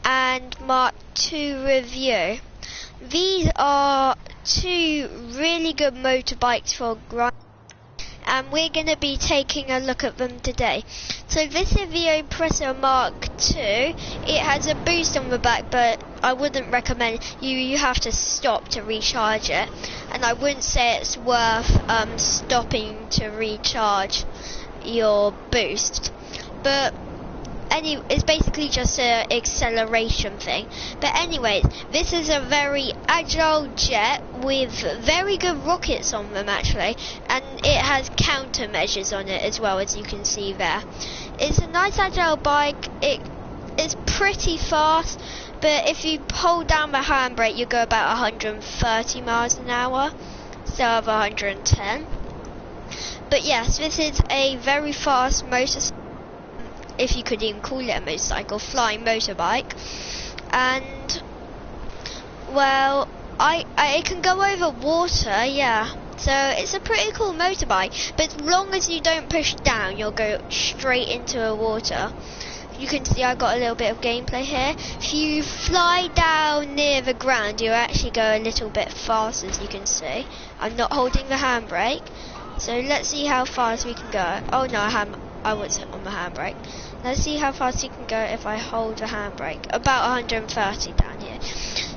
and Mark 2 review. These are two really good motorbikes for grind, and we're going to be taking a look at them today. So this is the Oppressor Mark 2. It has a boost on the back, but I wouldn't recommend you have to stop to recharge it, and I wouldn't say it's worth stopping to recharge your boost. But it's basically just an acceleration thing. But anyways, this is a very agile jet with very good rockets on them actually, and it has countermeasures on it as well, as you can see there. It's a nice agile bike. It's pretty fast, but if you hold down the handbrake you go about 130 miles an hour instead of 110. But yes, this is a very fast motorcycle, if you could even call it a motorcycle, flying motorbike. And well, it can go over water, yeah, so it's a pretty cool motorbike, but as long as you don't push down you'll go straight into the water. You can see I got a little bit of gameplay here. If you fly down near the ground you actually go a little bit fast, as you can see. I'm not holding the handbrake, so let's see how fast we can go. Oh no, I was on the handbrake. Let's see how fast you can go if I hold the handbrake. About 130 down here.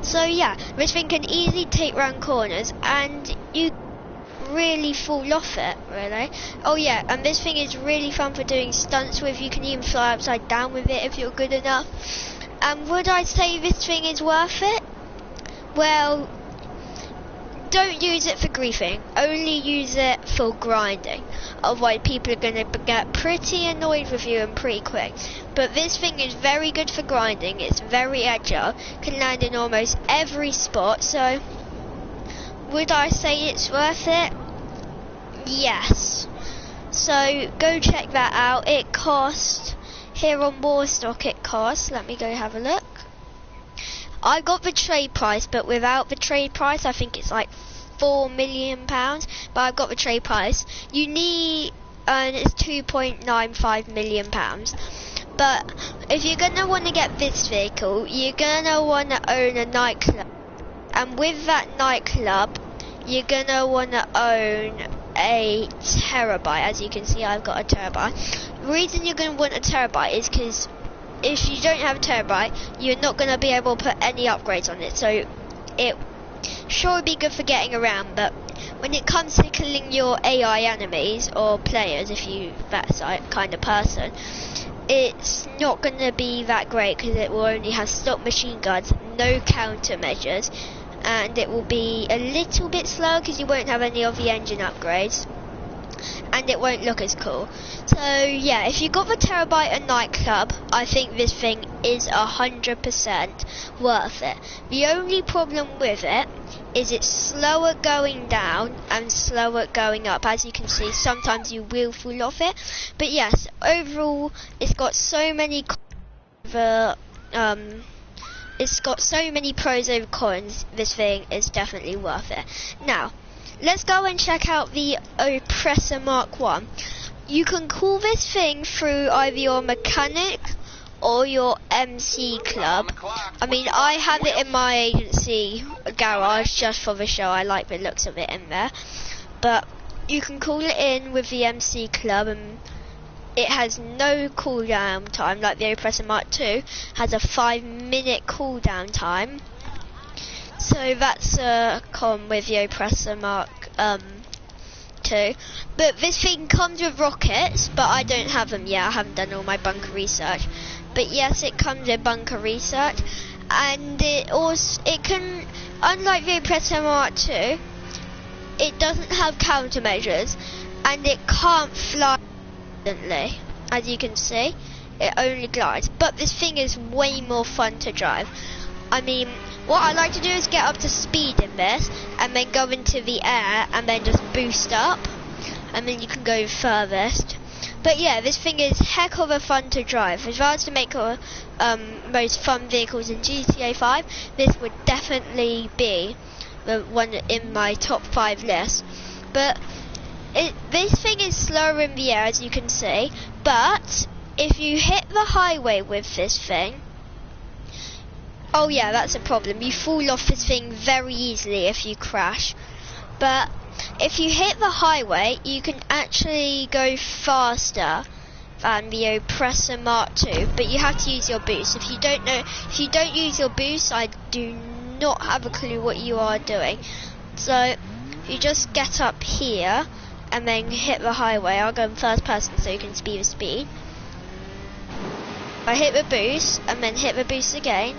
So yeah, this thing can easily take round corners and you really fall off it, really. Oh yeah, and this thing is really fun for doing stunts with. You can even fly upside down with it if you're good enough. And would I say this thing is worth it? Well, don't use it for griefing, only use it for grinding, otherwise people are going to get pretty annoyed with you and pretty quick. But this thing is very good for grinding, it's very agile, can land in almost every spot, so would I say it's worth it? Yes. So go check that out. It cost, here on Warstock it costs, let me go have a look. I got the trade price, but without the trade price I think it's like £4 million, but I've got the trade price. You need, and it's £2.95 million. But if you're gonna want to get this vehicle, you're gonna want to own a nightclub, and with that nightclub you're gonna want to own a terabyte. As you can see, I've got a terabyte. The reason you're gonna want a terabyte is because if you don't have a terabyte, you're not going to be able to put any upgrades on it, so it sure would be good for getting around, but when it comes to killing your AI enemies or players, if you that kind of person, it's not going to be that great because it will only have stock machine guns, no countermeasures, and it will be a little bit slow because you won't have any of the engine upgrades, and it won't look as cool. So yeah, if you got the terabyte and nightclub, I think this thing is 100% worth it. The only problem with it is it's slower going down and slower going up. As you can see, sometimes you will fall off it, but yes, overall it's got so many it's got so many pros over cons. This thing is definitely worth it. Now let's go and check out the Oppressor Mark 1. You can call this thing through either your mechanic or your MC club. I mean, I have it in my agency garage just for the show. I like the looks of it in there. But you can call it in with the MC club, and it has no cooldown time like the Oppressor Mark 2 has a 5-minute cooldown time. So that's a con with the Oppressor Mark 2. But this thing comes with rockets, but I don't have them yet. I haven't done all my bunker research. But yes, it comes with bunker research, and it can, unlike the Oppressor Mark 2, it doesn't have countermeasures, and it can't fly instantly. As you can see, it only glides. But this thing is way more fun to drive. I mean, what I like to do is get up to speed in this, and then go into the air, and then just boost up, and then you can go furthest. But yeah, this thing is heck of a fun to drive. If I was to make most fun vehicles in GTA 5, this would definitely be the one in my top 5 list. But this thing is slower in the air, as you can see, but if you hit the highway with this thing, Oh yeah, that's a problem. You fall off this thing very easily if you crash. But if you hit the highway, you can actually go faster than the Oppressor Mark II, but you have to use your boost. If you don't use your boost, I do not have a clue what you are doing. So you just get up here and then hit the highway. I'll go in first person so you can see the speed. I hit the boost and then hit the boost again.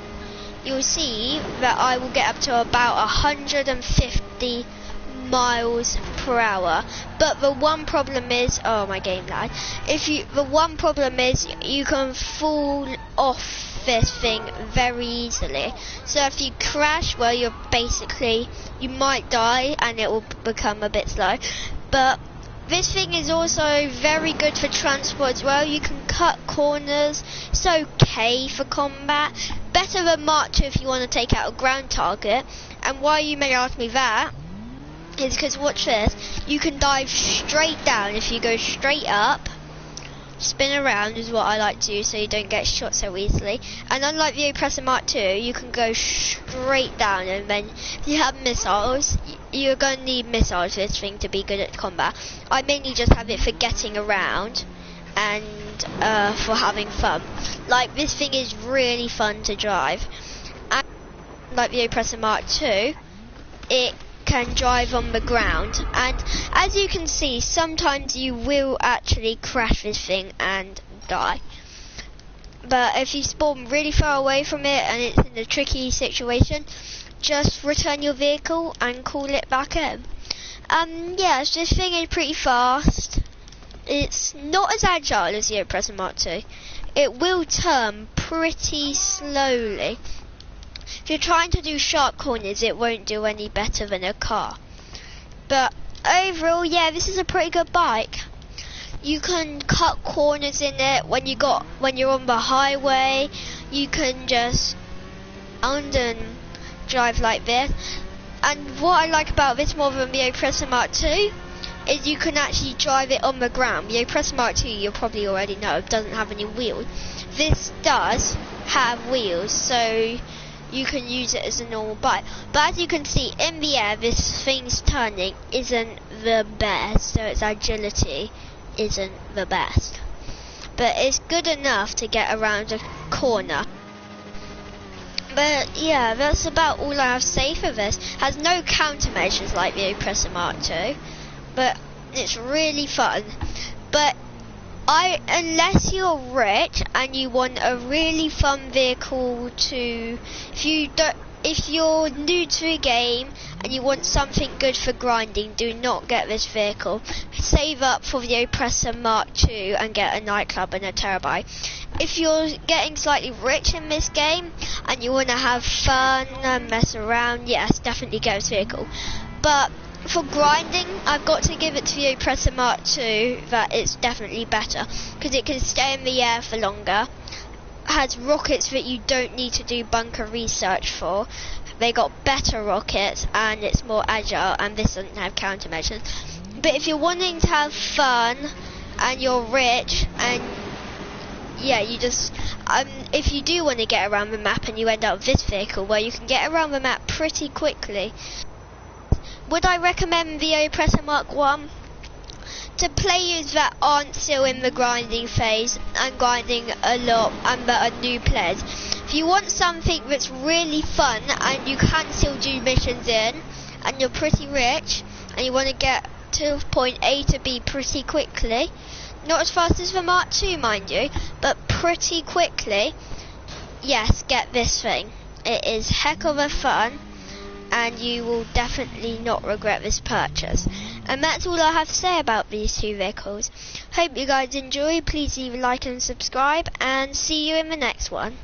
You'll see that I will get up to about 150 miles per hour. But the one problem is, oh my game lag. The one problem is you can fall off this thing very easily. So if you crash, well, you might die and it will become a bit slow. But this thing is also very good for transport as well. You can cut corners. It's okay for combat. Better than Mark II if you want to take out a ground target. And why you may ask me that is because, watch this, you can dive straight down. If you go straight up, spin around is what I like to do so you don't get shot so easily. And unlike the Oppressor Mark II, you can go straight down, and then if you have missiles, you're going to need missiles for this thing to be good at combat. I mainly just have it for getting around and for having fun. Like, this thing is really fun to drive. And like the Oppressor Mark II, it can drive on the ground, and as you can see, sometimes you will actually crash this thing and die. But if you spawn really far away from it and it's in a tricky situation, just return your vehicle and call it back in. Yes, this thing is pretty fast. It's not as agile as the Oppressor Mark II. It will turn pretty slowly. If you're trying to do sharp corners, it won't do any better than a car. But overall, yeah, this is a pretty good bike. You can cut corners in it when you're on the highway. You can just and drive like this. And what I like about this more than the Oppressor Mark II is you can actually drive it on the ground. The Oppressor Mark II, you probably already know, doesn't have any wheels. This does have wheels, so you can use it as a normal bike. But as you can see, in the air, this thing's turning isn't the best, so its agility isn't the best. But it's good enough to get around a corner. But yeah, that's about all I have to say for this. Has no countermeasures like the Oppressor Mark II, but it's really fun. But unless you're rich and you want a really fun vehicle to, if you're new to the game and you want something good for grinding, do not get this vehicle. Save up for the Oppressor Mark II and get a nightclub and a terabyte. If you're getting slightly rich in this game and you want to have fun and mess around, yes, definitely get this vehicle. But for grinding, I've got to give it to the Oppressor Mark II that it's definitely better, because it can stay in the air for longer, has rockets that you don't need to do bunker research for. They got better rockets and it's more agile, and this doesn't have countermeasures. But if you're wanting to have fun and you're rich and yeah, you just if you do want to get around the map and you end up with this vehicle, well, you can get around the map pretty quickly. Would I recommend the Oppressor Mark I? To players that aren't still in the grinding phase and grinding a lot and that are new players. If you want something that's really fun and you can still do missions in and you're pretty rich and you want to get to point A to B pretty quickly, not as fast as the Mark II, mind you, but pretty quickly, yes, get this thing. It is heck of a fun, and you will definitely not regret this purchase. And that's all I have to say about these two vehicles. Hope you guys enjoy. Please leave a like and subscribe, and see you in the next one.